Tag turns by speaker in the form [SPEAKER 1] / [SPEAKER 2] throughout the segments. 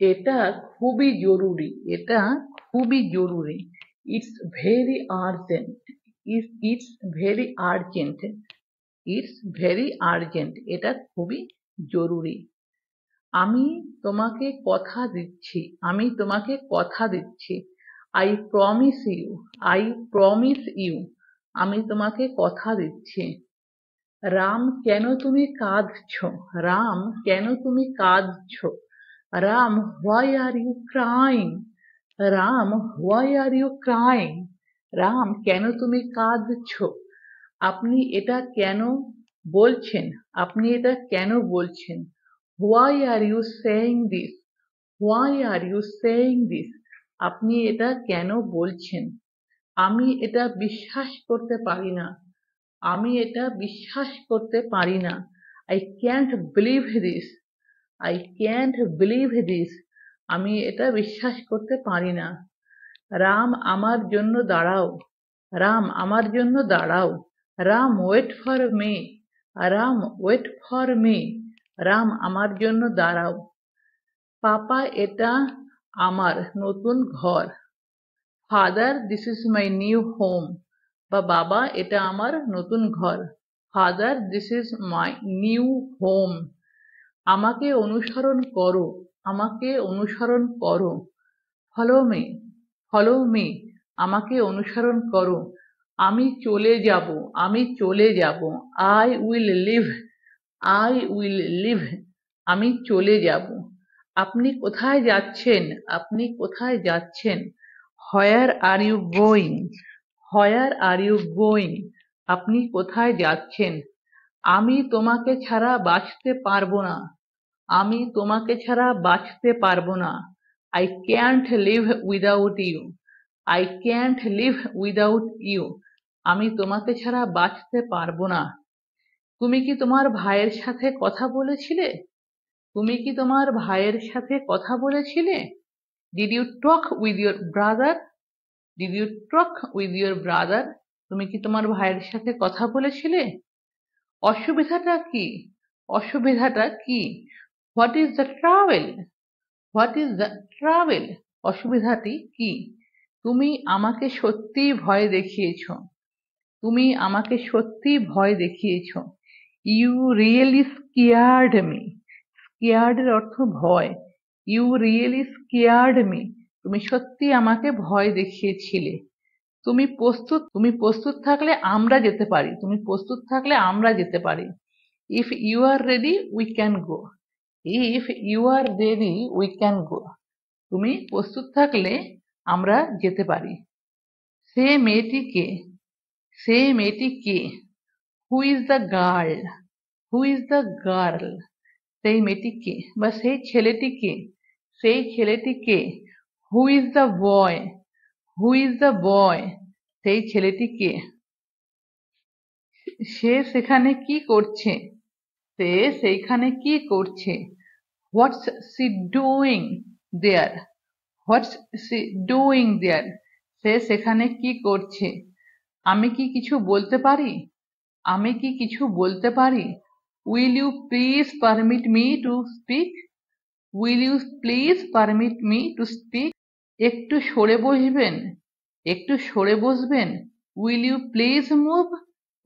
[SPEAKER 1] এটা খুবই জরুরি, এটা খুবই জরুরি। It's very urgent, it's very urgent, it's very urgent, এটা খুবই জরুরি। আমি তোমাকে কথা দিচ্ছি, আমি তোমাকে কথা দিচ্ছি। I promise you, I promise you, আমি তোমাকে কথা দিচ্ছি। রাম কেন তুমি কাঁদছো, রাম কেন তুমি কাঁদছো, Ram why are you crying, Ram why are you crying, Ram কেন তুমি কাঁদছো। আপনি এটা কেন বলছেন, আপনি এটা কেন বলছেন। Why are you saying this, why are you saying this, আপনি এটা কেন বলছেন। আমি এটা বিশ্বাস করতে পারি না, আমি এটা বিশ্বাস করতে পারি না। I can't believe this, I can't believe this, আমি এটা বিশ্বাস করতে পারি না। রাম আমার জন্য দাঁড়াও, রাম আমার জন্য দাঁড়াও, Ram wait for me, Ram wait for me, Ram আমার জন্য দাঁড়াও। পাপা এটা আমার নতুন ঘর, father this is my new home, বা বাবা এটা আমার নতুন ঘর, father this is my new home. আমাকে অনুসরণ করো, আমাকে অনুসরণ করো, ফলো মি, ফলো মি, আমাকে অনুসরণ করো। আমি চলে যাব, আমি চলে যাব, I will leave, I will leave, আমি চলে যাব। আপনি কোথায় যাচ্ছেন, আপনি কোথায় যাচ্ছেন। Where are you going, where are you going, আপনি কোথায় যাচ্ছেন। আমি তোমাকে ছাড়া বাঁচতে পারবো না, আমি তোমাকে ছাড়া বাঁচতে পারবো না। I can't live without you, I can't live without you, আমি তোমাকে ছাড়া বাঁচতে পারবো না। তুমি কি তোমার ভাইয়ের সাথে কথা বলেছিলে, তুমি কি তোমার ভাইয়ের সাথে কথা বলেছিলে। Did you talk with your brother, did you talk with your brother, তুমি কি তোমার ভাইয়ের সাথে কথা বলেছিলে। অসুবিধাটা কি, অসুবিধাটা কি। What is the travel, what is the travel, অসুবিধাটি কি। তুমি আমাকে সত্যিই ভয় দেখিয়েছ, তুমি আমাকে সত্যি ভয় দেখিয়েছ। You really scared me, scared এর অর্থ ভয়। ইউ রিয়েলি স্কেয়ার্ড মি, তুমি সত্যি আমাকে ভয় দেখিয়েছিলে। তুমি প্রস্তুত, তুমি প্রস্তুত থাকলে আমরা যেতে পারি, তুমি প্রস্তুত থাকলে আমরা যেতে পারি। If you are ready we can go, if you are ready we can go, তুমি প্রস্তুত থাকলে আমরা যেতে পারি। সে মেয়েটি কে, সে মেয়েটি কে। Who is the girl, who is the girl, সেই মেয়েটি কে বা সেই ছেলেটি কে, সেই ছেলেটি কে। Who is the boy, who is the boy, সেই ছেলেটি কে। সে সেখানে কি করছে, সে সেইখানে কি করছে। হোয়াটস সি ডুইং দেয়ার, হোয়াটস সি ডুইং দেয়ার, সে সেখানে কি করছে। আমি কি কিছু বলতে পারি, আমি কি কিছু বলতে পারি। Will you please permit me to speak, will you please permit me to speak, একটু সরে বসবেন, একটু সরে বসবেন। Will you please move,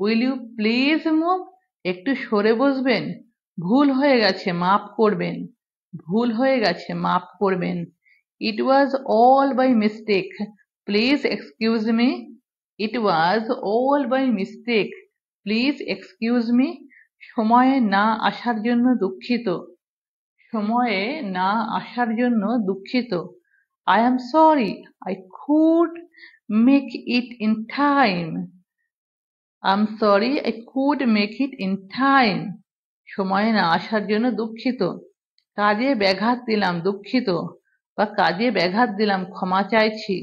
[SPEAKER 1] will you please move, একটু সরে বসবেন। ভুল হয়ে গেছে মাফ করবেন, ভুল হয়ে গেছে মাফ করবেন। It was all by mistake, please excuse me, it was all by mistake, please excuse me. সময়ে না আসার জন্য দুঃখিত, সময়ে না আসার জন্য দুঃখিত। I am sorry I could make it in time, I'm sorry I could make it in time, সময়ে না আসার জন্য দুঃখিত। কাজে ব্যাঘাত দিলাম দুঃখিত, বা কাজে ব্যাঘাত দিলাম ক্ষমা চাইছি।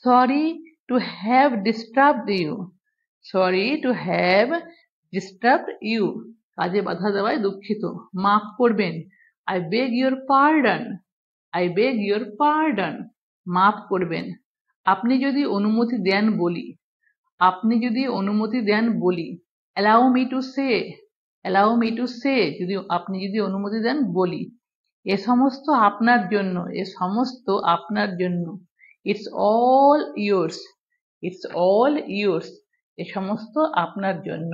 [SPEAKER 1] Sorry to have disturbed you, sorry to have disturbed you, কাজে বাধা দেওয়ায় দুঃখিত। মাফ করবেন, I beg your pardon, I beg your pardon, মাফ করবেন। আপনি যদি অনুমতি দেন বলি, আপনি যদি অনুমতি দেন বলি। allow me to say, allow me to say, যদি আপনি যদি অনুমতি দেন বলি। এ সমস্ত আপনার জন্য, এ সমস্ত আপনার জন্য। It's all yours, it's all yours, এ সমস্ত আপনার জন্য।